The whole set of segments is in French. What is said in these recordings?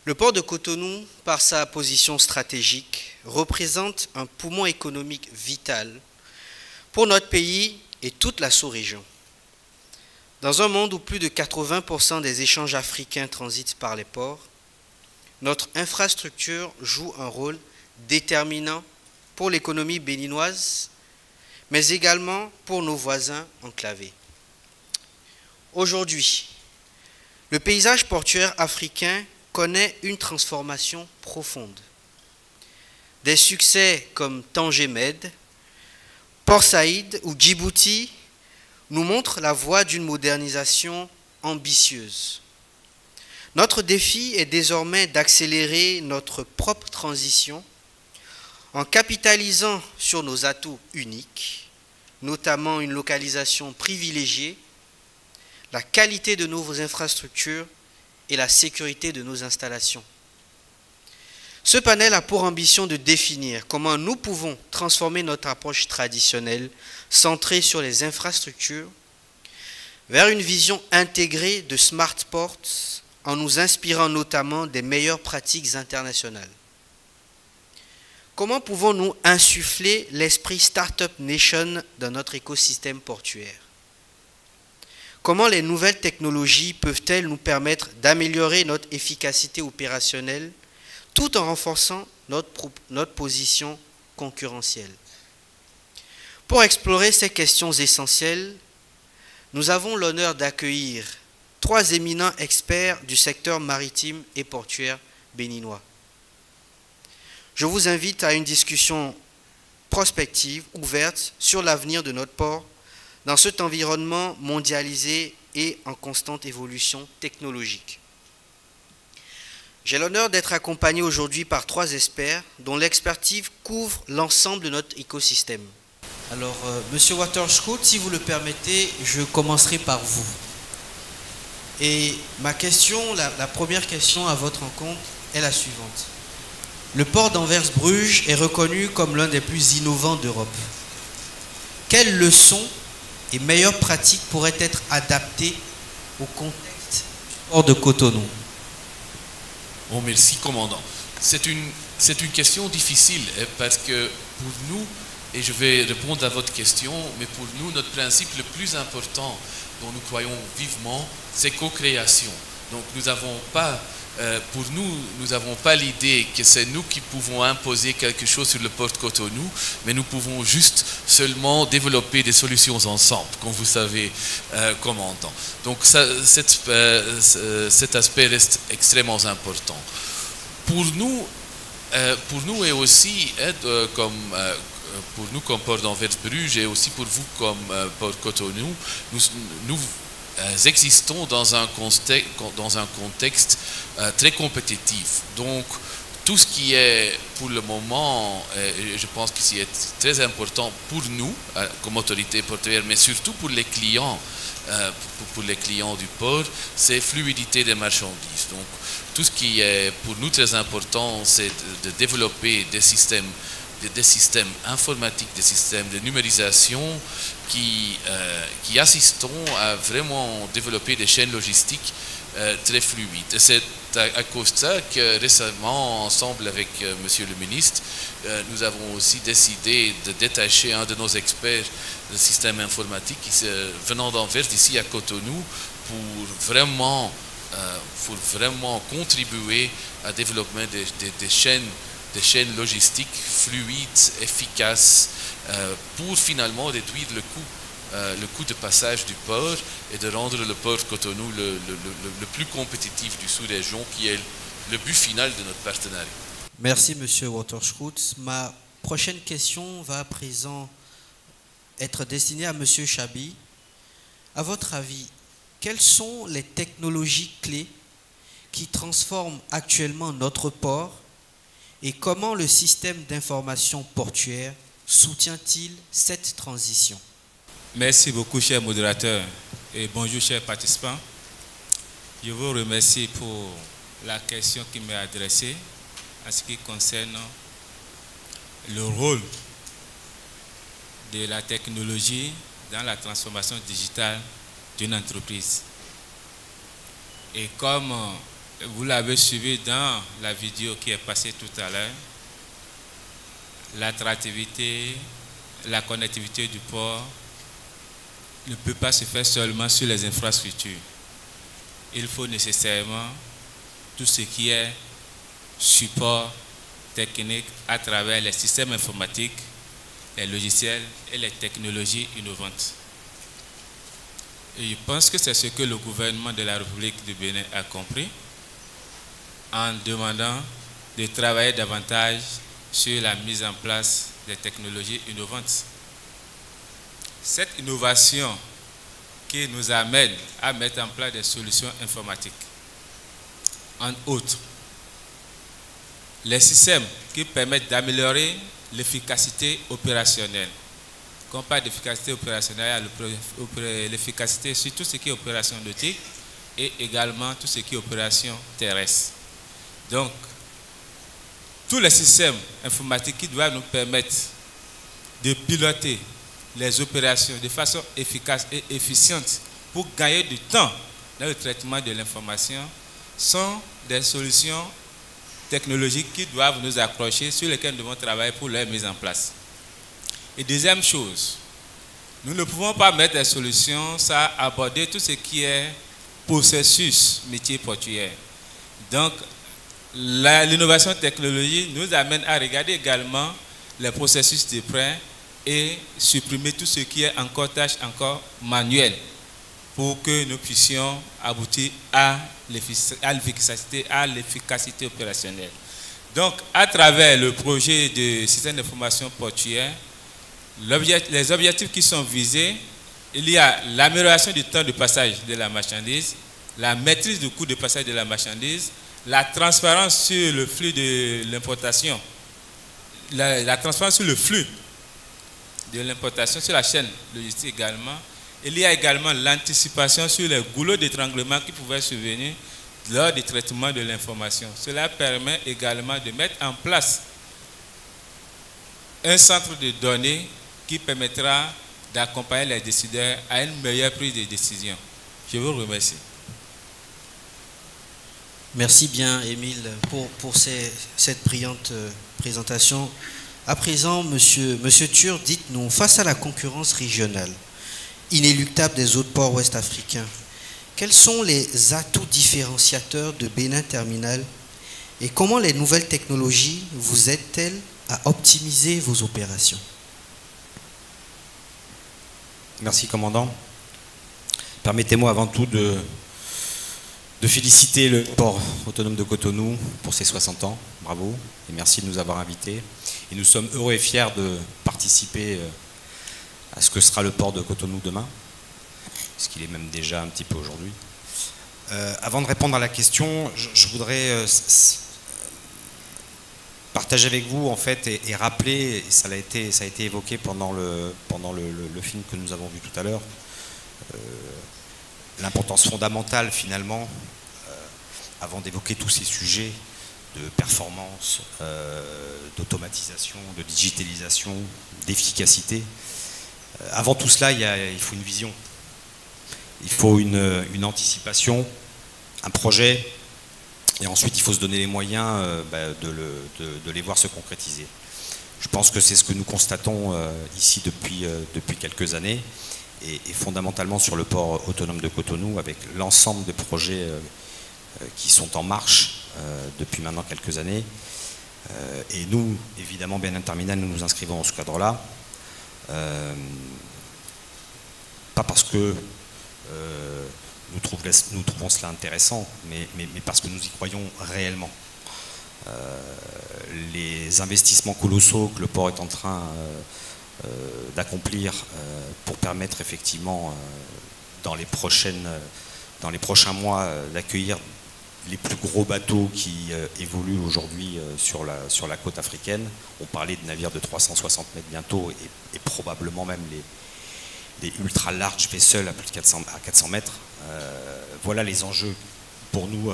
Le port de Cotonou, par sa position stratégique, représente un poumon économique vital pour notre pays et toute la sous-région. Dans un monde où plus de 80% des échanges africains transitent par les ports, notre infrastructure joue un rôle déterminant pour l'économie béninoise, mais également pour nos voisins enclavés. Aujourd'hui, le paysage portuaire africain connaît une transformation profonde. Des succès comme Tanger Med, Port Saïd ou Djibouti nous montrent la voie d'une modernisation ambitieuse. Notre défi est désormais d'accélérer notre propre transition en capitalisant sur nos atouts uniques, notamment une localisation privilégiée, la qualité de nos infrastructures et la sécurité de nos installations. Ce panel a pour ambition de définir comment nous pouvons transformer notre approche traditionnelle centrée sur les infrastructures vers une vision intégrée de Smart Ports en nous inspirant notamment des meilleures pratiques internationales. Comment pouvons-nous insuffler l'esprit Startup Nation dans notre écosystème portuaire? Comment les nouvelles technologies peuvent-elles nous permettre d'améliorer notre efficacité opérationnelle tout en renforçant notre position concurrentielle? Pour explorer ces questions essentielles, nous avons l'honneur d'accueillir 3 éminents experts du secteur maritime et portuaire béninois. Je vous invite à une discussion prospective, ouverte, sur l'avenir de notre port dans cet environnement mondialisé et en constante évolution technologique. J'ai l'honneur d'être accompagné aujourd'hui par 3 experts dont l'expertise couvre l'ensemble de notre écosystème. Alors, Monsieur Waterschroot, si vous le permettez, je commencerai par vous. Et ma question, la première question à votre rencontre est la suivante. Le port d'Anvers-Bruges est reconnu comme l'un des plus innovants d'Europe. Quelles leçons et meilleures pratiques pourraient être adaptées au contexte du port de Cotonou? Bon, merci, commandant. C'est une question difficile parce que pour nous, et je vais répondre à votre question, mais pour nous, notre principe le plus important dont nous croyons vivement, c'est co-création. Donc nous n'avons pas, pour nous, nous n'avons pas l'idée que c'est nous qui pouvons imposer quelque chose sur le port de Cotonou, mais nous pouvons juste seulement développer des solutions ensemble, comme vous savez, commandant. Donc cet aspect reste extrêmement important. Pour nous et aussi pour nous comme port d'Anvers-Bruges et aussi pour vous comme port Cotonou, nous existons dans un contexte très compétitif. Donc, tout ce qui est pour le moment, et je pense que c'est très important pour nous, comme autorité portuaire, mais surtout pour les clients du port, c'est fluidité des marchandises. Donc, tout ce qui est pour nous très important, c'est de développer des systèmes informatiques, des systèmes de numérisation qui assistent à vraiment développer des chaînes logistiques très fluides. Et c'est à cause de ça que récemment, ensemble avec Monsieur le ministre, nous avons aussi décidé de détacher un de nos experts de système informatique venant d'Anvers, d'ici à Cotonou, pour vraiment contribuer au développement des chaînes logistiques fluides, efficaces, pour finalement réduire le coût de passage du port et de rendre le port Cotonou le plus compétitif du sous-région, qui est le but final de notre partenariat. Merci, Monsieur Waterschroot. Ma prochaine question va à présent être destinée à Monsieur Chabi. À votre avis, quelles sont les technologies clés qui transforment actuellement notre port et comment le système d'information portuaire soutient-il cette transition? Merci beaucoup, cher modérateur, et bonjour, chers participants. Je vous remercie pour la question qui m'est adressée en ce qui concerne le rôle de la technologie dans la transformation digitale d'une entreprise. Et comme vous l'avez suivi dans la vidéo qui est passée tout à l'heure, l'attractivité, la connectivité du port ne peut pas se faire seulement sur les infrastructures. Il faut nécessairement tout ce qui est support technique à travers les systèmes informatiques, les logiciels et les technologies innovantes. Et je pense que c'est ce que le gouvernement de la République du Bénin a compris en demandant de travailler davantage sur la mise en place des technologies innovantes. Cette innovation qui nous amène à mettre en place des solutions informatiques, entre autres, les systèmes qui permettent d'améliorer l'efficacité opérationnelle. Quand on parle d'efficacité opérationnelle, l'efficacité sur tout ce qui est opération nautique et également tout ce qui est opération terrestre. Donc, tous les systèmes informatiques qui doivent nous permettre de piloter les opérations de façon efficace et efficiente pour gagner du temps dans le traitement de l'information sont des solutions technologiques qui doivent nous accrocher, sur lesquelles nous devons travailler pour leur mise en place. Et deuxième chose, nous ne pouvons pas mettre des solutions sans aborder tout ce qui est processus métier portuaire. Donc, l'innovation technologique nous amène à regarder également les processus de prêt et supprimer tout ce qui est encore tâche encore manuelle pour que nous puissions aboutir à l'efficacité opérationnelle. Donc, à travers le projet de système d'information portuaire, les objectifs qui sont visés, il y a l'amélioration du temps de passage de la marchandise, la maîtrise du coût de passage de la marchandise, la transparence sur le flux de l'importation, la transparence sur le flux de l'importation, sur la chaîne logistique également. Il y a également l'anticipation sur les goulots d'étranglement qui pouvaient survenir lors du traitement de l'information. Cela permet également de mettre en place un centre de données qui permettra d'accompagner les décideurs à une meilleure prise de décision. Je vous remercie. Merci bien, Émile, pour cette brillante présentation. À présent, Monsieur Tur, dites-nous, face à la concurrence régionale inéluctable des autres ports ouest africains, quels sont les atouts différenciateurs de Bénin Terminal et comment les nouvelles technologies vous aident-elles à optimiser vos opérations? Merci, commandant. Permettez-moi avant tout de féliciter le port autonome de Cotonou pour ses 60 ans. Bravo et merci de nous avoir invités. Et nous sommes heureux et fiers de participer à ce que sera le port de Cotonou demain, ce qu'il est même déjà un petit peu aujourd'hui. Avant de répondre à la question, je voudrais partager avec vous en fait et rappeler, et ça a été évoqué pendant le film que nous avons vu tout à l'heure, l'importance fondamentale finalement, avant d'évoquer tous ces sujets de performance, d'automatisation, de digitalisation, d'efficacité. Avant tout cela, il faut une vision, il faut une anticipation, un projet, et ensuite il faut se donner les moyens de les voir se concrétiser. Je pense que c'est ce que nous constatons ici depuis quelques années, et fondamentalement sur le port autonome de Cotonou, avec l'ensemble des projets qui sont en marche depuis maintenant quelques années. Et nous, évidemment, Bénin Terminal, nous nous inscrivons dans ce cadre-là. Pas parce que nous trouvons cela intéressant, mais parce que nous y croyons réellement. Les investissements colossaux que le port est en train d'accomplir pour permettre effectivement dans les prochains mois d'accueillir les plus gros bateaux qui évoluent aujourd'hui sur la côte africaine. On parlait de navires de 360 mètres bientôt et probablement même les ultra large vessels à plus de 400 mètres. Voilà les enjeux pour nous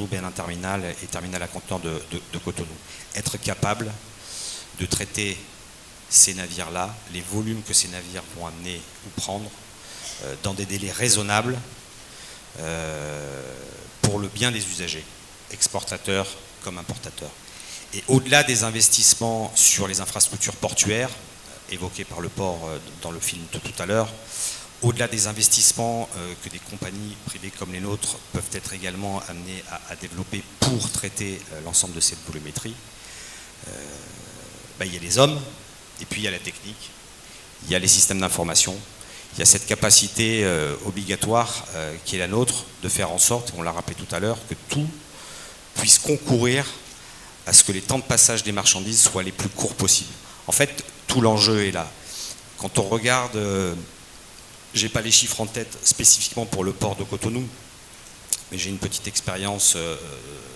Bénin Terminal et Terminal à conteneurs de Cotonou. Être capable de traiter ces navires-là, les volumes que ces navires vont amener ou prendre, dans des délais raisonnables, pour le bien des usagers, exportateurs comme importateurs. Et au-delà des investissements sur les infrastructures portuaires, évoqués par le port dans le film de tout à l'heure, au-delà des investissements que des compagnies privées comme les nôtres peuvent être également amenées à développer pour traiter l'ensemble de cette volumétrie, il y a les hommes, et puis il y a la technique, il y a les systèmes d'information, il y a cette capacité obligatoire qui est la nôtre de faire en sorte, on l'a rappelé tout à l'heure, que tout puisse concourir à ce que les temps de passage des marchandises soient les plus courts possibles. En fait, tout l'enjeu est là. Quand on regarde, j'ai pas les chiffres en tête spécifiquement pour le port de Cotonou, mais j'ai une petite expérience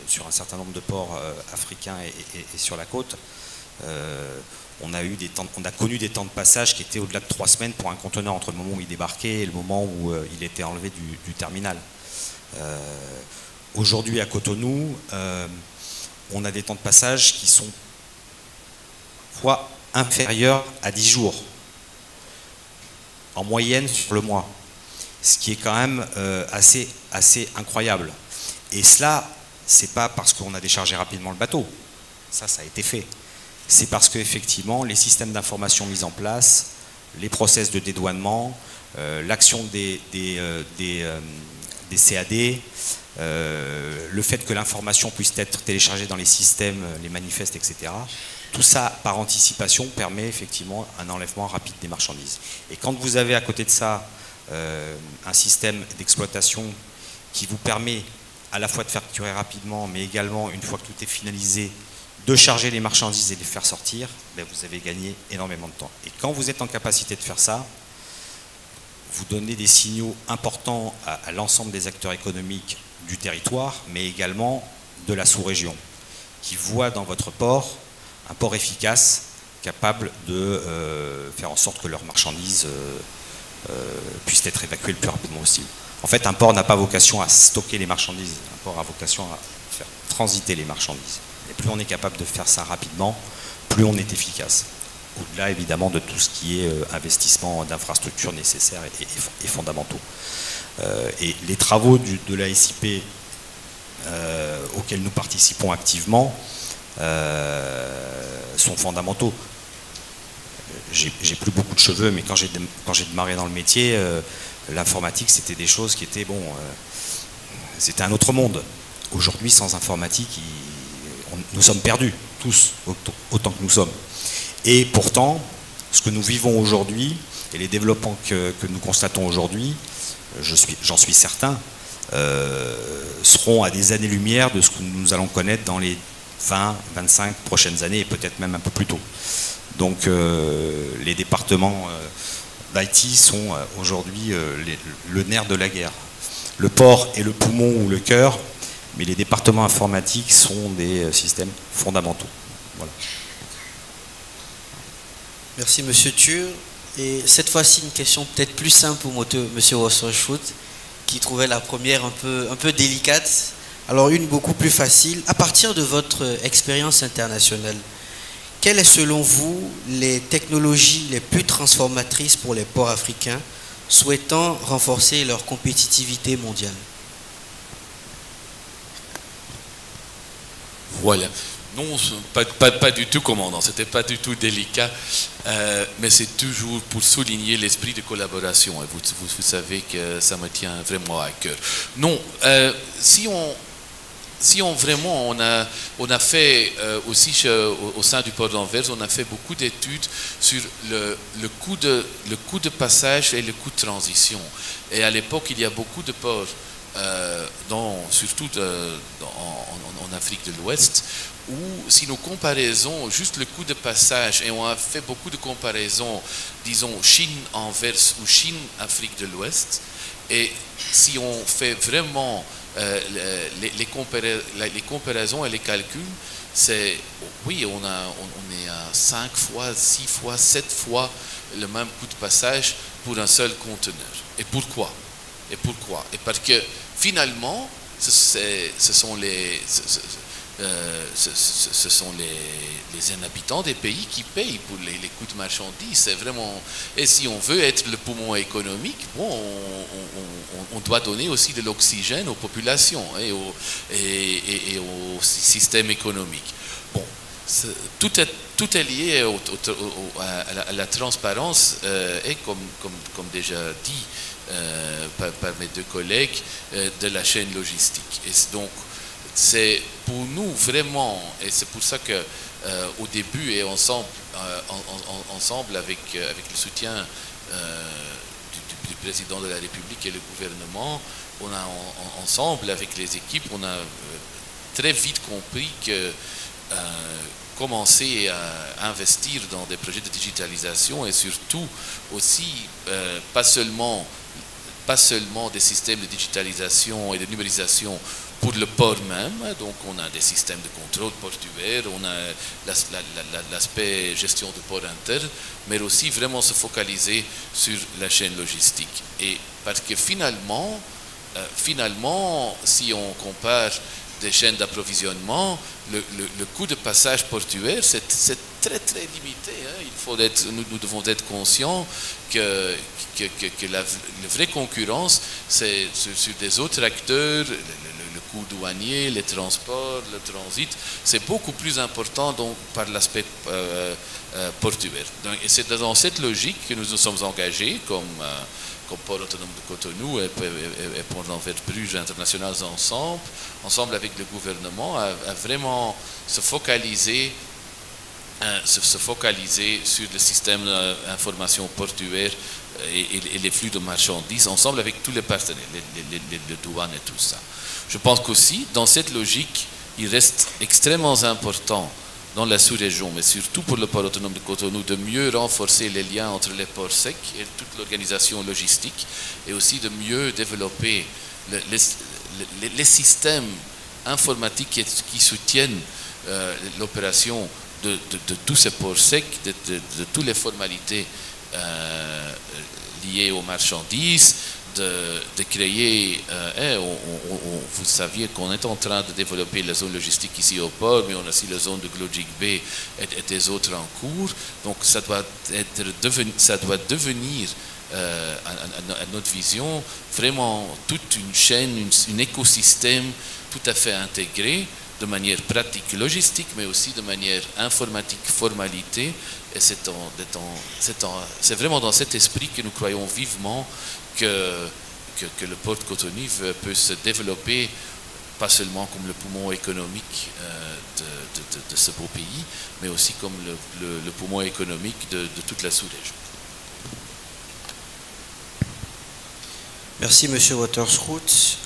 sur un certain nombre de ports africains et sur la côte. On a connu des temps de passage qui étaient au-delà de 3 semaines pour un conteneur entre le moment où il débarquait et le moment où il était enlevé du terminal. Aujourd'hui à Cotonou, on a des temps de passage qui sont fois inférieurs à 10 jours en moyenne sur le mois, ce qui est quand même assez incroyable. Et cela, c'est pas parce qu'on a déchargé rapidement le bateau, ça a été fait. C'est parce qu'effectivement, les systèmes d'information mis en place, les process de dédouanement, l'action des CAD, le fait que l'information puisse être téléchargée dans les systèmes, les manifestes, etc. Tout ça, par anticipation, permet effectivement un enlèvement rapide des marchandises. Et quand vous avez à côté de ça un système d'exploitation qui vous permet à la fois de facturer rapidement, mais également, une fois que tout est finalisé, de charger les marchandises et de les faire sortir, vous avez gagné énormément de temps. Et quand vous êtes en capacité de faire ça, vous donnez des signaux importants à l'ensemble des acteurs économiques du territoire, mais également de la sous-région, qui voient dans votre port un port efficace, capable de faire en sorte que leurs marchandises puissent être évacuées le plus rapidement possible. En fait, un port n'a pas vocation à stocker les marchandises, un port a vocation à faire transiter les marchandises. Et plus on est capable de faire ça rapidement, plus on est efficace. Au-delà évidemment de tout ce qui est investissement d'infrastructures nécessaires et fondamentaux. Et les travaux de la SIP auxquels nous participons activement sont fondamentaux. J'ai plus beaucoup de cheveux, mais quand j'ai démarré dans le métier, l'informatique c'était des choses qui étaient c'était un autre monde. Aujourd'hui, sans informatique, nous sommes perdus, tous, autant que nous sommes. Et pourtant, ce que nous vivons aujourd'hui, et les développements que nous constatons aujourd'hui, j'en suis certain, seront à des années-lumière de ce que nous allons connaître dans les 20, 25 prochaines années, et peut-être même un peu plus tôt. Donc les départements d'IT sont aujourd'hui le nerf de la guerre. Le port est le poumon ou le cœur, mais les départements informatiques sont des systèmes fondamentaux. Voilà. Merci Monsieur Thuur. Et cette fois-ci, une question peut-être plus simple pour Monsieur Wasserschut, qui trouvait la première un peu délicate. Alors une beaucoup plus facile. À partir de votre expérience internationale, quelles sont selon vous les technologies les plus transformatrices pour les ports africains souhaitant renforcer leur compétitivité mondiale? Voilà. Non, pas du tout, commandant. C'était pas du tout délicat, mais c'est toujours pour souligner l'esprit de collaboration. Et vous savez que ça me tient vraiment à cœur. Non, si on vraiment, on a fait aussi au sein du port d'Anvers, on a fait beaucoup d'études sur le coût de passage et le coût de transition. Et à l'époque, il y a beaucoup de ports, surtout en Afrique de l'Ouest, où si nous comparaisons juste le coût de passage, et on a fait beaucoup de comparaisons, disons Chine-Anvers ou Chine-Afrique de l'Ouest, et si on fait vraiment les comparaisons et les calculs, c'est, oui, on est à 5 fois, 6 fois, 7 fois le même coût de passage pour un seul conteneur. Et pourquoi? Et parce que finalement, ce sont les habitants des pays qui payent pour les coûts de marchandises. C'est vraiment. Et si on veut être le poumon économique, bon, on doit donner aussi de l'oxygène aux populations et au système économique. Bon, tout est lié à la transparence et comme déjà dit par mes deux collègues, de la chaîne logistique. Et donc, c'est pour nous vraiment, et c'est pour ça que au début et ensemble avec le soutien du président de la République et le gouvernement, on a ensemble avec les équipes, on a très vite compris que commencer à investir dans des projets de digitalisation et surtout aussi pas seulement des systèmes de digitalisation et de numérisation pour le port même, donc on a des systèmes de contrôle portuaire, on a l'aspect gestion de port interne, mais aussi vraiment se focaliser sur la chaîne logistique. Et parce que finalement, si on compare des chaînes d'approvisionnement, le coût de passage portuaire, c'est très très limité. Hein. Nous devons être conscients que la vraie concurrence, c'est sur des autres acteurs. Le coût douanier, les transports, le transit, c'est beaucoup plus important donc, par l'aspect portuaire. Donc, et c'est dans cette logique que nous nous sommes engagés comme Port autonome de Cotonou et Port d'Anvers-Bruges international ensemble avec le gouvernement, à vraiment se focaliser sur le système d'information portuaire et les flux de marchandises, ensemble avec tous les partenaires, les douanes et tout ça. Je pense qu'aussi, dans cette logique, il reste extrêmement important dans la sous-région, mais surtout pour le port autonome de Cotonou, de mieux renforcer les liens entre les ports secs et toute l'organisation logistique, et aussi de mieux développer les systèmes informatiques qui soutiennent l'opération de tous ces ports secs, de toutes les formalités liées aux marchandises, de créer, vous saviez qu'on est en train de développer la zone logistique ici au port, mais on a aussi la zone de Glogic Bay et des autres en cours. Donc ça doit devenir, à notre vision, vraiment toute une chaîne, un écosystème tout à fait intégré, de manière pratique logistique, mais aussi de manière informatique formalité. Et c'est vraiment dans cet esprit que nous croyons vivement que le port de Cotonou peut se développer, pas seulement comme le poumon économique de ce beau pays, mais aussi comme le poumon économique de toute la sous-région. Merci, M. Watersroot.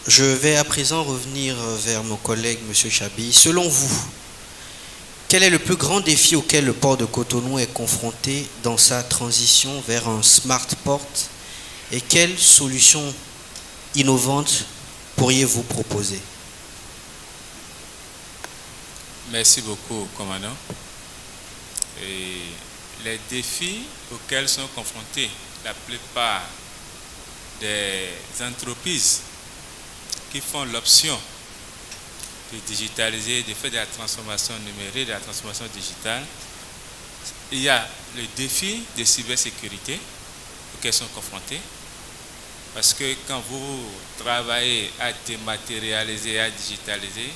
Je vais à présent revenir vers mon collègue, M. Chabi. Selon vous, quel est le plus grand défi auquel le port de Cotonou est confronté dans sa transition vers un smart port et quelles solutions innovantes pourriez-vous proposer? Merci beaucoup, commandant. Et les défis auxquels sont confrontés la plupart des entreprises qui font l'option de digitaliser, de faire de la transformation numérique, de la transformation digitale, il y a le défi de cybersécurité auquel sont confrontés. Parce que quand vous travaillez à dématérialiser, à digitaliser,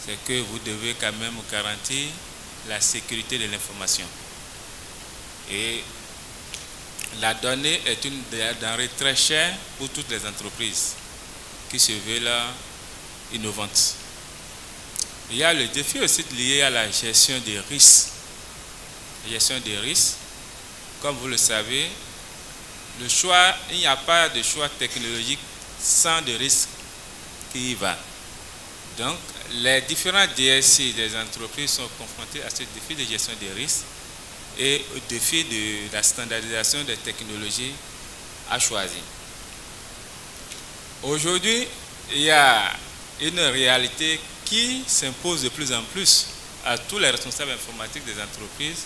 c'est que vous devez quand même garantir la sécurité de l'information. Et la donnée est une denrée très chère pour toutes les entreprises qui se veulent innovantes. Il y a le défi aussi lié à la gestion des risques. La gestion des risques, comme vous le savez, le choix, il n'y a pas de choix technologique sans de risque qui y va. Donc, les différents DSI des entreprises sont confrontés à ce défi de gestion des risques et au défi de la standardisation des technologies à choisir. Aujourd'hui, il y a une réalité qui s'impose de plus en plus à tous les responsables informatiques des entreprises,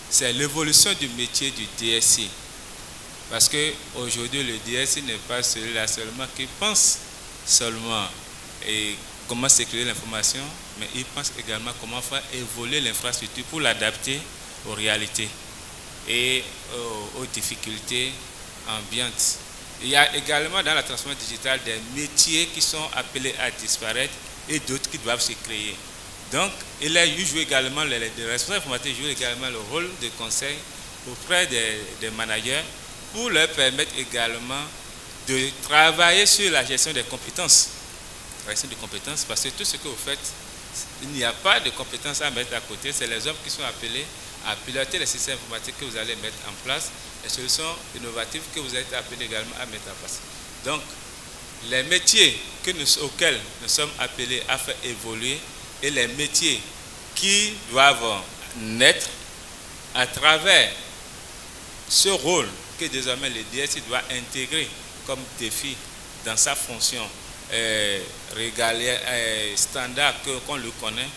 c'est l'évolution du métier du DSI. Parce qu'aujourd'hui, le DSI n'est pas celui-là seulement qui pense seulement et comment sécuriser l'information, mais ils pensent également comment faire évoluer l'infrastructure pour l'adapter aux réalités et aux difficultés ambiantes. Il y a également dans la transformation digitale des métiers qui sont appelés à disparaître et d'autres qui doivent se créer. Donc, les responsables informatiques jouent également le rôle de conseil auprès des managers pour leur permettre également de travailler sur la gestion des compétences. La gestion des compétences, parce que tout ce que vous faites, il n'y a pas de compétences à mettre à côté, c'est les hommes qui sont appelés à piloter les systèmes informatiques que vous allez mettre en place, les solutions innovatives que vous êtes appelés également à mettre en place. Donc, les métiers auxquels nous sommes appelés à faire évoluer et les métiers qui doivent naître à travers ce rôle que désormais le DSI doit intégrer comme défi dans sa fonction régalienne, standard qu'on le connaît.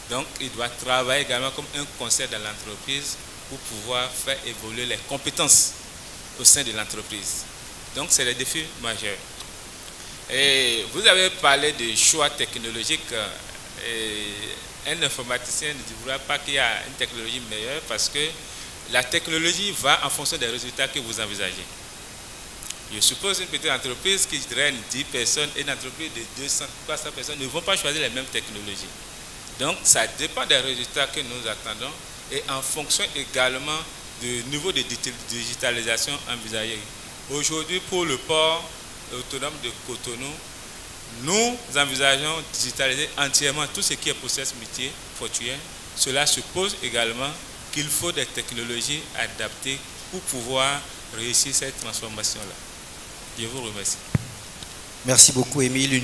Donc, il doit travailler également comme un conseil dans l'entreprise pour pouvoir faire évoluer les compétences au sein de l'entreprise. Donc, c'est le défi majeur. Et vous avez parlé de choix technologiques. Un informaticien ne dira pas qu'il y a une technologie meilleure parce que la technologie va en fonction des résultats que vous envisagez. Je suppose une petite entreprise qui draine 10 personnes et une entreprise de 200, 300 personnes ne vont pas choisir les mêmes technologies. Donc, ça dépend des résultats que nous attendons et en fonction également du niveau de digitalisation envisagé. Aujourd'hui, pour le port autonome de Cotonou, nous envisageons de digitaliser entièrement tout ce qui est process métier portuaire. Cela suppose également qu'il faut des technologies adaptées pour pouvoir réussir cette transformation-là. Je vous remercie. Merci beaucoup, Émile.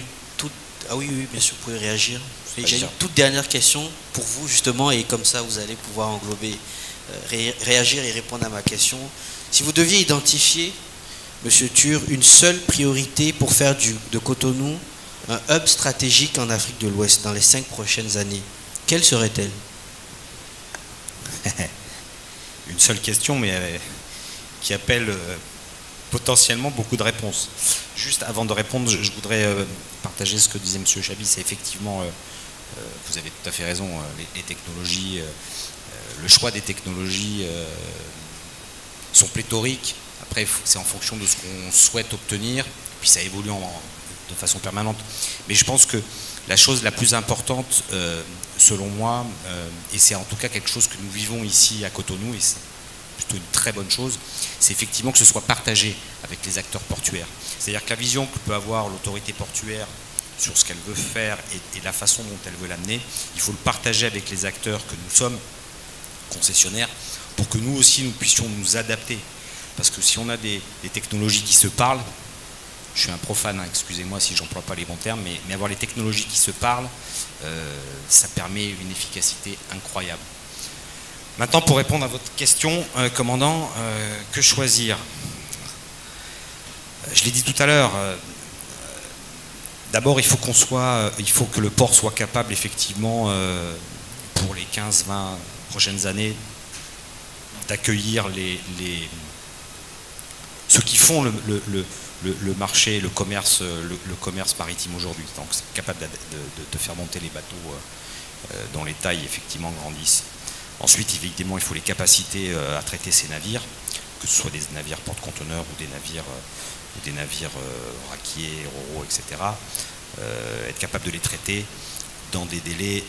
Ah oui, bien sûr, vous pouvez réagir. J'ai une toute dernière question pour vous, justement, et comme ça, vous allez pouvoir englober, réagir et répondre à ma question. Si vous deviez identifier, Monsieur Tur, une seule priorité pour faire de Cotonou un hub stratégique en Afrique de l'Ouest dans les 5 prochaines années, quelle serait-elle? Une seule question, mais qui appelle potentiellement beaucoup de réponses. Juste avant de répondre, je voudrais partager ce que disait M. Chabi. C'est effectivement, vous avez tout à fait raison, les technologies, le choix des technologies sont pléthoriques. Après, c'est en fonction de ce qu'on souhaite obtenir, puis ça évolue de façon permanente. Mais je pense que la chose la plus importante, selon moi, et c'est en tout cas quelque chose que nous vivons ici à Cotonou, et c'est plutôt une très bonne chose, c'est effectivement que ce soit partagé avec les acteurs portuaires. C'est-à-dire que la vision que peut avoir l'autorité portuaire sur ce qu'elle veut faire et la façon dont elle veut l'amener, il faut le partager avec les acteurs que nous sommes, concessionnaires, pour que nous aussi nous puissions nous adapter. Parce que si on a des technologies qui se parlent, je suis un profane, hein, excusez-moi si j'emploie pas les bons termes, mais avoir les technologies qui se parlent, ça permet une efficacité incroyable. Maintenant, pour répondre à votre question, commandant, que choisir? Je l'ai dit tout à l'heure, d'abord il faut que le port soit capable effectivement pour les 15-20 prochaines années d'accueillir ceux qui font le marché, le commerce maritime aujourd'hui. Donc c'est capable de faire monter les bateaux dont les tailles effectivement grandissent. Ensuite, évidemment, il faut les capacités à traiter ces navires, que ce soit des navires porte-conteneurs ou des navires raquiers, ro-ro, etc. Être capable de les traiter dans des délais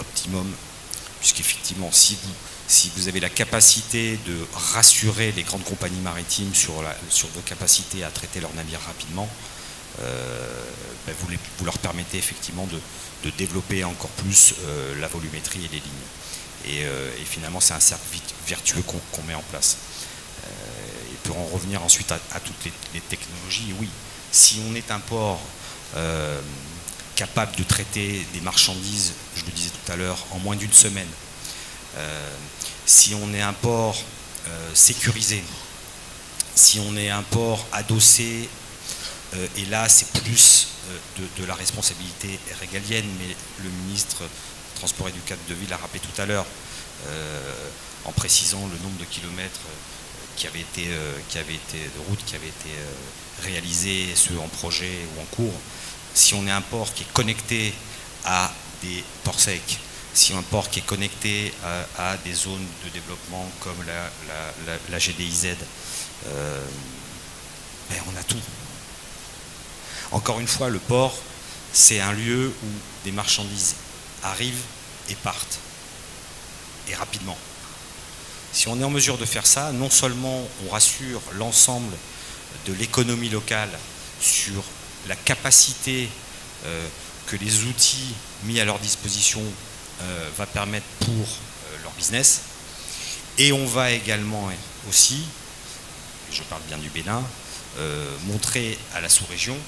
optimum, puisqu'effectivement, si vous avez la capacité de rassurer les grandes compagnies maritimes sur vos capacités à traiter leurs navires rapidement, vous leur permettez effectivement de développer encore plus la volumétrie et les lignes. Et finalement, c'est un cercle vertueux qu'on met en place. Et pour en revenir ensuite à toutes les technologies, oui, si on est un port capable de traiter des marchandises, je le disais tout à l'heure, en moins d'une semaine, si on est un port sécurisé, si on est un port adossé, et là c'est plus de la responsabilité régalienne, mais le ministre des Transports et du Cadre de Vie l'a rappelé tout à l'heure, en précisant le nombre de kilomètres de routes qui avaient été réalisés, ceux en projet ou en cours, si on est un port qui est connecté à des ports secs, si on est un port qui est connecté à des zones de développement comme la GDIZ, ben on a tout. Encore une fois, le port, c'est un lieu où des marchandises arrivent et partent, et rapidement. Si on est en mesure de faire ça, non seulement on rassure l'ensemble de l'économie locale sur la capacité que les outils mis à leur disposition va permettre pour leur business, et on va également aussi, je parle bien du Bénin, montrer à la sous-région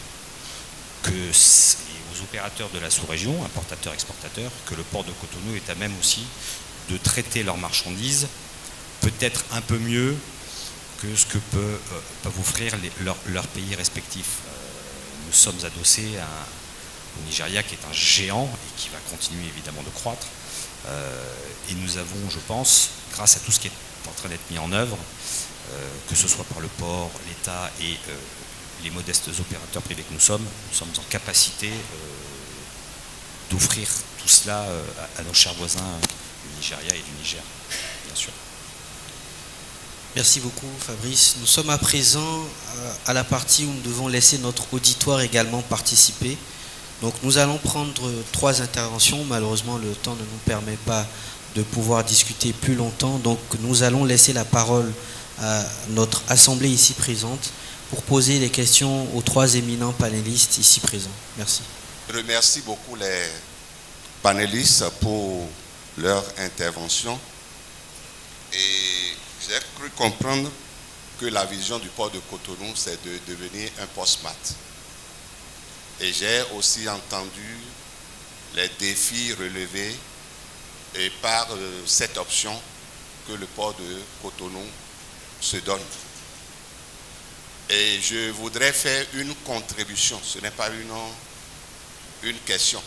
et aux opérateurs de la sous-région, importateurs, exportateurs, que le port de Cotonou est à même aussi de traiter leurs marchandises peut-être un peu mieux que ce que peuvent offrir leurs pays respectifs. Nous sommes adossés au Nigeria, qui est un géant et qui va continuer évidemment de croître. Et nous avons, je pense, grâce à tout ce qui est en train d'être mis en œuvre, que ce soit par le port, l'État et les modestes opérateurs privés que nous sommes en capacité d'offrir tout cela à nos chers voisins du Nigeria et du Niger, bien sûr. Merci beaucoup Fabrice. Nous sommes à présent à la partie où nous devons laisser notre auditoire également participer. Donc nous allons prendre 3 interventions. Malheureusement, le temps ne nous permet pas de pouvoir discuter plus longtemps. Donc nous allons laisser la parole à notre assemblée ici présente pour poser les questions aux 3 éminents panélistes ici présents. Merci. Je remercie beaucoup les panélistes pour leur intervention. Et j'ai cru comprendre que la vision du port de Cotonou, c'est de devenir un port smart. Et j'ai aussi entendu les défis relevés et par cette option que le port de Cotonou se donne. Et je voudrais faire une contribution, ce n'est pas une question.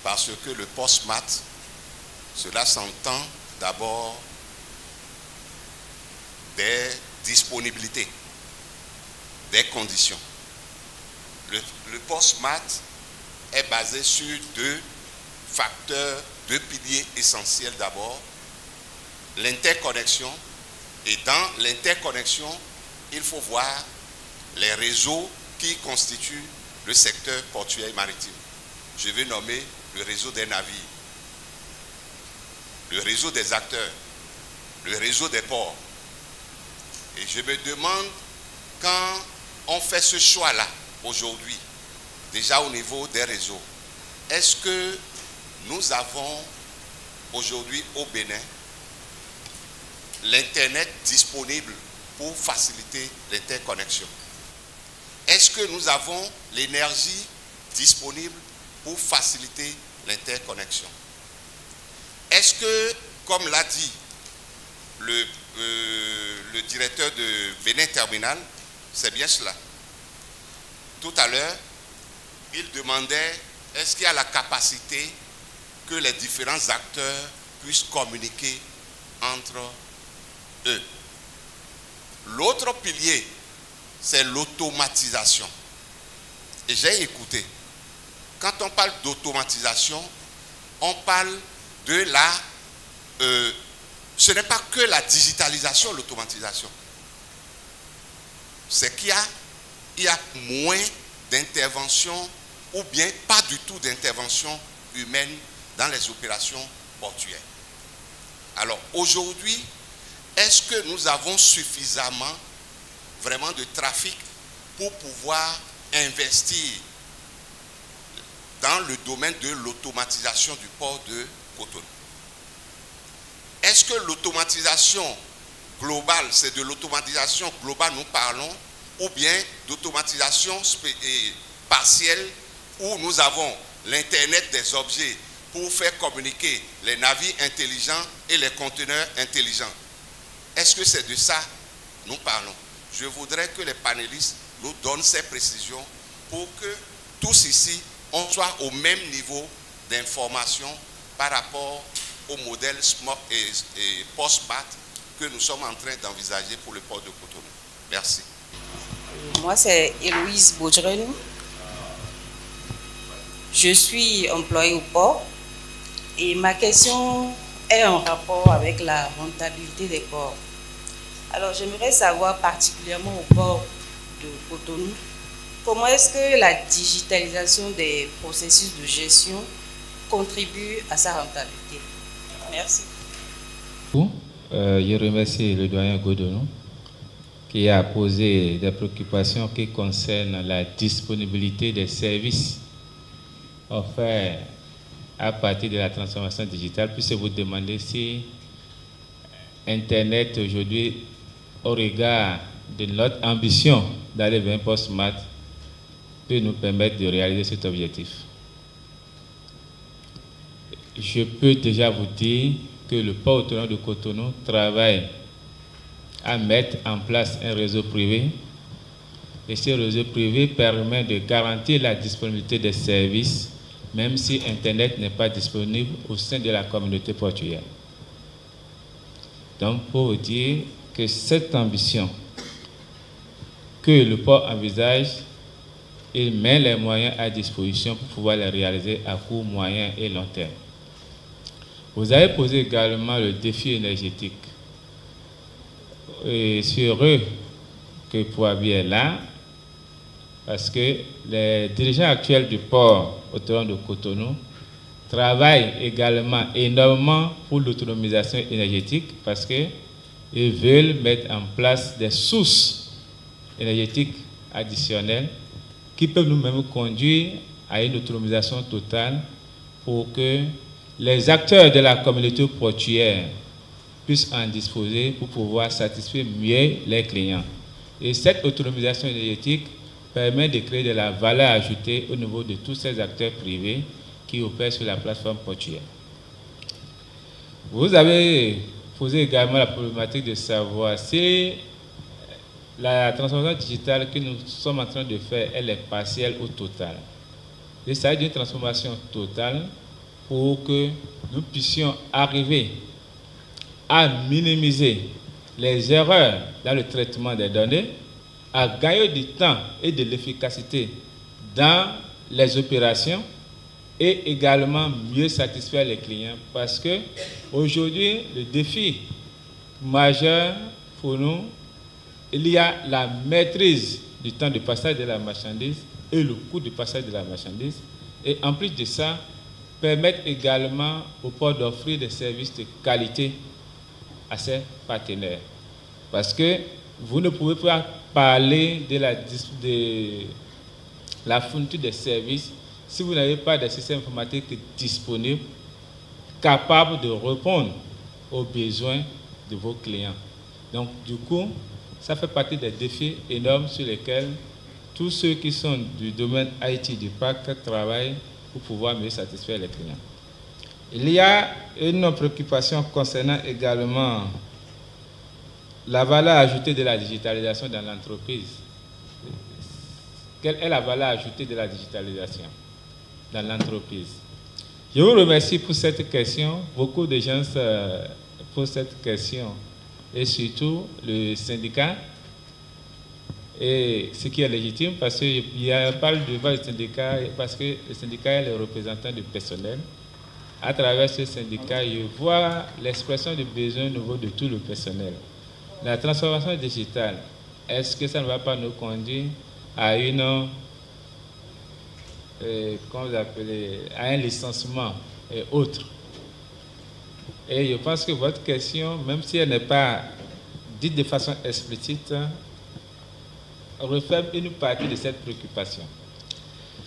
Parce que le port smart, cela s'entend d'abord des disponibilités, des conditions. Le port smart est basé sur 2 facteurs, 2 piliers essentiels d'abord. L'interconnexion, et dans l'interconnexion, il faut voir les réseaux qui constituent le secteur portuaire et maritime. Je vais nommer le réseau des navires, le réseau des acteurs, le réseau des ports. Et je me demande, quand on fait ce choix-là, aujourd'hui, déjà au niveau des réseaux, est-ce que nous avons aujourd'hui au Bénin l'Internet disponible pour faciliter l'interconnexion? Est-ce que nous avons l'énergie disponible pour faciliter l'interconnexion? Est-ce que, comme l'a dit le directeur de Bénin Terminal, c'est bien cela. Tout à l'heure, il demandait, est-ce qu'il y a la capacité que les différents acteurs puissent communiquer entre eux? L'autre pilier, c'est l'automatisation. Et j'ai écouté. Quand on parle d'automatisation, on parle de la... ce n'est pas que la digitalisation, l'automatisation. C'est qu'il y a moins d'intervention ou bien pas du tout d'intervention humaine dans les opérations portuaires. Alors aujourd'hui, est-ce que nous avons suffisamment vraiment de trafic pour pouvoir investir dans le domaine de l'automatisation du port de Cotonou? Est-ce que l'automatisation globale, c'est de l'automatisation globale nous parlons, ou bien d'automatisation partielle où nous avons l'Internet des objets pour faire communiquer les navires intelligents et les conteneurs intelligents? Est-ce que c'est de ça nous parlons? Je voudrais que les panélistes nous donnent ces précisions pour que tous ici, on soit au même niveau d'information par rapport au modèle post-SMART que nous sommes en train d'envisager pour le port de Cotonou. Merci. Moi, c'est Héloïse Baudren. Je suis employée au port et ma question est en rapport avec la rentabilité des ports. Alors, j'aimerais savoir particulièrement au port de Cotonou, comment est-ce que la digitalisation des processus de gestion contribue à sa rentabilité? Merci. Je remercie le doyen Godonou qui a posé des préoccupations qui concernent la disponibilité des services offerts à partir de la transformation digitale. Puis vous demander si Internet aujourd'hui, au regard de notre ambition d'aller vers un port smart, peut nous permettre de réaliser cet objectif. Je peux déjà vous dire que le port autonome de Cotonou travaille à mettre en place un réseau privé. Et ce réseau privé permet de garantir la disponibilité des services, même si Internet n'est pas disponible au sein de la communauté portuaire. Donc, pour vous dire que cette ambition que le port envisage, il met les moyens à disposition pour pouvoir les réaliser à court, moyen et long terme. Vous avez posé également le défi énergétique. Et c'est heureux que Poabi est là, parce que les dirigeants actuels du port autonome de Cotonou travaillent également énormément pour l'autonomisation énergétique, parce qu'ils veulent mettre en place des sources énergétiques additionnelles qui peuvent nous-mêmes conduire à une autonomisation totale pour que les acteurs de la communauté portuaire puissent en disposer pour pouvoir satisfaire mieux les clients. Et cette autonomisation énergétique permet de créer de la valeur ajoutée au niveau de tous ces acteurs privés qui opèrent sur la plateforme portuaire. Vous avez posé également la problématique de savoir si la transformation digitale que nous sommes en train de faire, elle est partielle ou totale. Il s'agit d'une transformation totale pour que nous puissions arriver à minimiser les erreurs dans le traitement des données, à gagner du temps et de l'efficacité dans les opérations et également mieux satisfaire les clients, parce que aujourd'hui, le défi majeur pour nous, il y a la maîtrise du temps de passage de la marchandise et le coût du passage de la marchandise, et en plus de ça, permettre également au port d'offrir des services de qualité à ses partenaires. Parce que vous ne pouvez pas parler de la fourniture des services si vous n'avez pas de système informatique disponible, capable de répondre aux besoins de vos clients. Donc, du coup, ça fait partie des défis énormes sur lesquels tous ceux qui sont du domaine IT du PAC travaillent pour pouvoir mieux satisfaire les clients. Il y a une préoccupation concernant également la valeur ajoutée de la digitalisation dans l'entreprise. Quelle est la valeur ajoutée de la digitalisation dans l'entreprise? Je vous remercie pour cette question. Beaucoup de gens posent cette question, et surtout le syndicat, et ce qui est légitime, parce qu'il y a pas de débat du syndicat, parce que le syndicat est le représentant du personnel. À travers ce syndicat, je vois l'expression du besoin nouveau de tout le personnel. La transformation digitale, est-ce que ça ne va pas nous conduire à une, comment vous appelez, à un licenciement et autres? Et je pense que votre question, même si elle n'est pas dite de façon explicite, reflète une partie de cette préoccupation.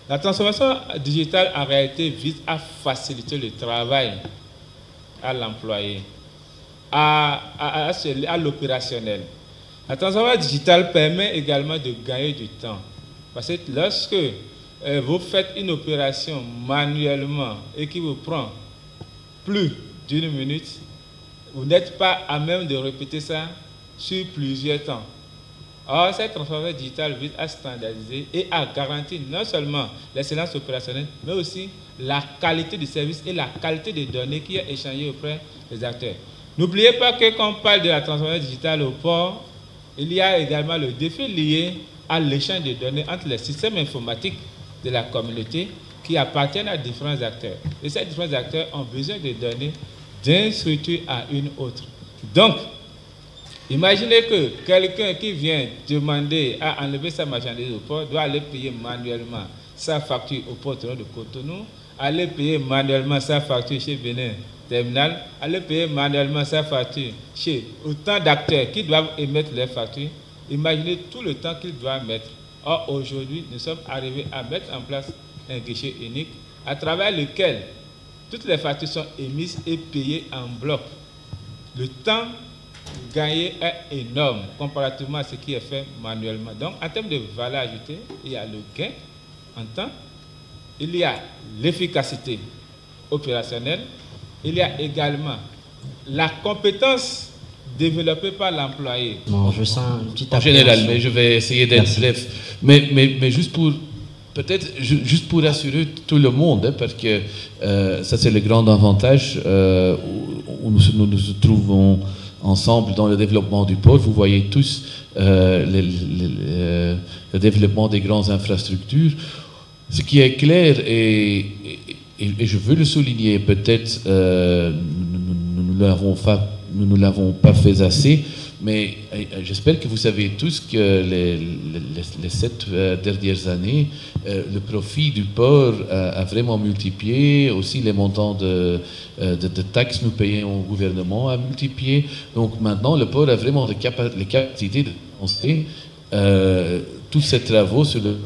La transformation digitale, en réalité, vise à faciliter le travail à l'employé, à l'opérationnel. La transformation digitale permet également de gagner du temps. Parce que lorsque vous faites une opération manuellement et qui vous prend plus d'1 minute, vous n'êtes pas à même de répéter ça sur plusieurs temps. Or, cette transformation digitale vise à standardiser et à garantir non seulement l'excellence opérationnelle, mais aussi la qualité du service et la qualité des données qui est échangée auprès des acteurs. N'oubliez pas que quand on parle de la transformation digitale au port, il y a également le défi lié à l'échange de données entre les systèmes informatiques de la communauté qui appartiennent à différents acteurs. Et ces différents acteurs ont besoin de donner d'une structure à une autre. Donc, imaginez que quelqu'un qui vient demander à enlever sa marchandise au port doit aller payer manuellement sa facture au port de Cotonou, aller payer manuellement sa facture chez Benin Terminal, aller payer manuellement sa facture chez autant d'acteurs qui doivent émettre leurs factures. Imaginez tout le temps qu'ils doivent mettre. Or, aujourd'hui, nous sommes arrivés à mettre en place un guichet unique à travers lequel toutes les factures sont émises et payées en bloc. Le temps gagné est énorme comparativement à ce qui est fait manuellement. Donc, en termes de valeur ajoutée, il y a le gain en temps, il y a l'efficacité opérationnelle, il y a également la compétence développée par l'employé. Bon, je sens une petite en général, mais je vais essayer d'être bref. Mais juste pour, peut-être, juste pour rassurer tout le monde, hein, parce que ça c'est le grand avantage où nous nous trouvons ensemble dans le développement du port. Vous voyez tous le développement des grandes infrastructures. Ce qui est clair, et je veux le souligner, peut-être nous ne l'avons pas fait assez, mais j'espère que vous savez tous que les 7 dernières années, le profit du port a vraiment multiplié, aussi les montants de taxes nous payons au gouvernement a multiplié. Donc maintenant, le port a vraiment les capacités de financer tous ces travaux sur le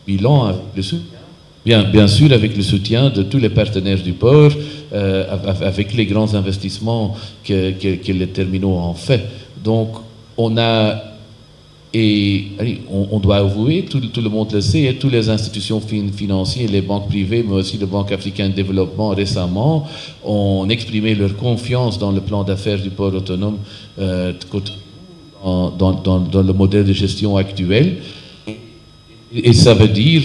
bilan avec le soutien. Bien sûr, avec le soutien de tous les partenaires du port, avec les grands investissements que les terminaux ont fait. Donc, on a, et allez, on doit avouer, tout le monde le sait, et toutes les institutions financières, les banques privées, mais aussi la Banque africaine de développement récemment, ont exprimé leur confiance dans le plan d'affaires du port autonome dans le modèle de gestion actuel. Et ça veut dire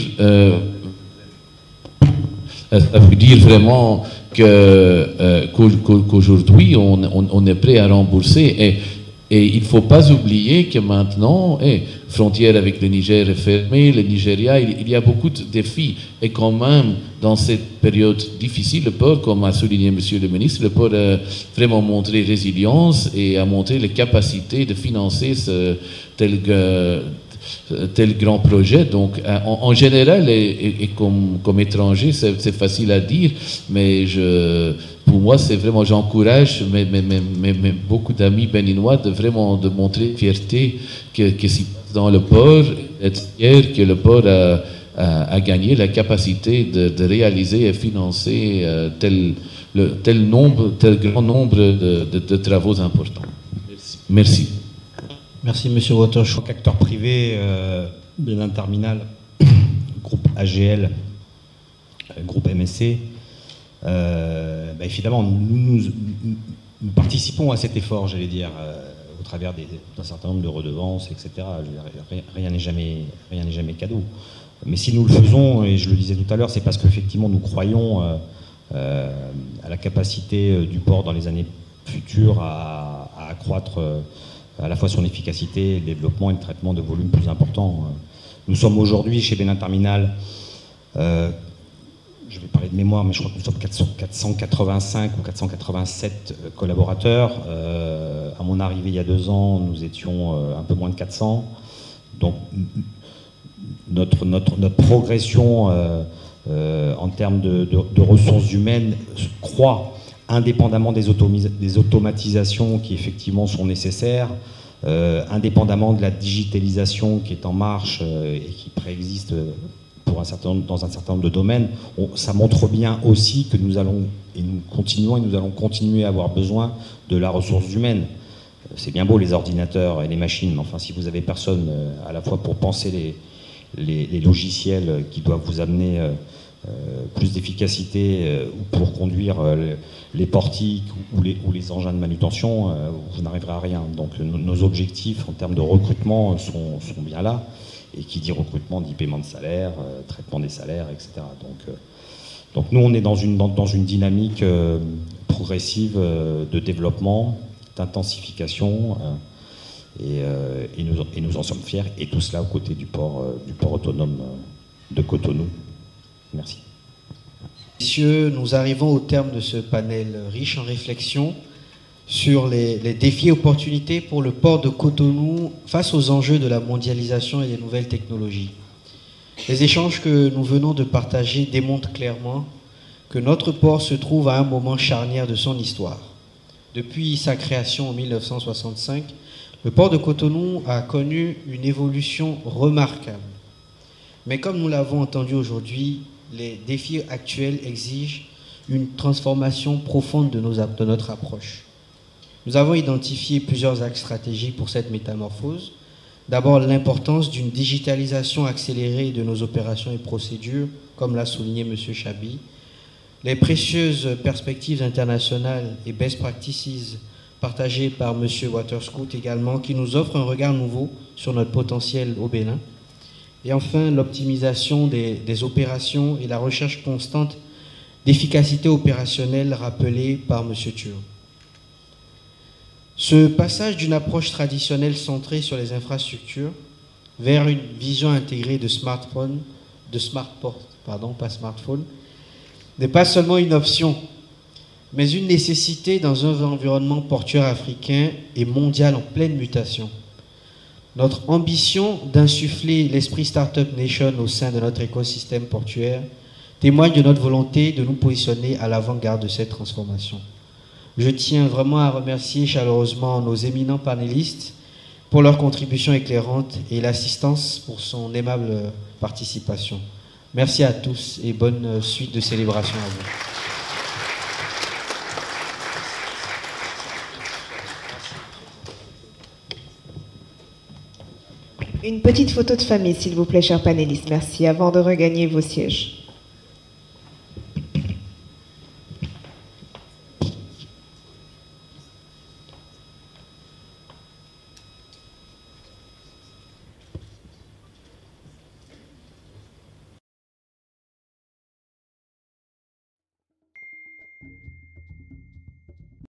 vraiment qu'aujourd'hui, on est prêt à rembourser. Et il ne faut pas oublier que maintenant, frontière avec le Niger est fermée, le Nigeria, il y a beaucoup de défis. Et quand même, dans cette période difficile, le port, comme a souligné Monsieur le ministre, le port a vraiment montré résilience et a montré les capacités de financer tel grand projet. Donc, en général, et comme étranger, c'est facile à dire, mais pour moi, c'est vraiment, j'encourage beaucoup d'amis béninois de montrer fierté que si dans le port, être fier que le port a gagné la capacité de réaliser et financer tel grand nombre de travaux importants. Merci. Merci, Monsieur Water. Chaque acteur privé, Benin Terminal, groupe AGL, groupe MSC, évidemment, nous participons à cet effort, j'allais dire, au travers d'un certain nombre de redevances, etc. Rien n'est jamais cadeau. Mais si nous le faisons, et je le disais tout à l'heure, c'est parce qu'effectivement nous croyons à la capacité du port dans les années futures à accroître à la fois son efficacité, le développement et le traitement de volumes plus importants. Nous sommes aujourd'hui chez Benin Terminal, je vais parler de mémoire, mais je crois que nous sommes 485 ou 487 collaborateurs. À mon arrivée il y a 2 ans, nous étions un peu moins de 400. Donc notre progression en termes de ressources humaines croît, indépendamment des automatisations qui effectivement sont nécessaires, indépendamment de la digitalisation qui est en marche et qui préexiste dans un certain nombre de domaines. Ça montre bien aussi que nous allons continuer à avoir besoin de la ressource humaine. C'est bien beau les ordinateurs et les machines, mais enfin si vous avez personne à la fois pour penser les logiciels qui doivent vous amener plus d'efficacité ou pour conduire les portiques ou les engins de manutention, vous n'arriverez à rien. Donc nos objectifs en termes de recrutement sont bien là. Et qui dit recrutement dit paiement de salaire, traitement des salaires, etc. Donc nous, on est dans une dynamique progressive de développement, d'intensification, et nous en sommes fiers. Et tout cela aux côtés du port autonome de Cotonou. Merci. Messieurs, nous arrivons au terme de ce panel riche en réflexions sur les défis et opportunités pour le port de Cotonou face aux enjeux de la mondialisation et des nouvelles technologies. Les échanges que nous venons de partager démontrent clairement que notre port se trouve à un moment charnière de son histoire. Depuis sa création en 1965, le port de Cotonou a connu une évolution remarquable. Mais comme nous l'avons entendu aujourd'hui, les défis actuels exigent une transformation profonde de notre approche. Nous avons identifié plusieurs axes stratégiques pour cette métamorphose. D'abord, l'importance d'une digitalisation accélérée de nos opérations et procédures, comme l'a souligné M. Chabi. Les précieuses perspectives internationales et best practices partagées par M. Waterscoot également, qui nous offrent un regard nouveau sur notre potentiel au Bénin. Et enfin, l'optimisation des opérations et la recherche constante d'efficacité opérationnelle rappelée par M. Tur. Ce passage d'une approche traditionnelle centrée sur les infrastructures vers une vision intégrée de n'est pas seulement une option, mais une nécessité dans un environnement portuaire africain et mondial en pleine mutation. Notre ambition d'insuffler l'esprit Startup Nation au sein de notre écosystème portuaire témoigne de notre volonté de nous positionner à l'avant-garde de cette transformation. Je tiens vraiment à remercier chaleureusement nos éminents panélistes pour leur contribution éclairante et l'assistance pour son aimable participation. Merci à tous et bonne suite de célébration à vous. Une petite photo de famille, s'il vous plaît, chers panélistes. Merci, avant de regagner vos sièges.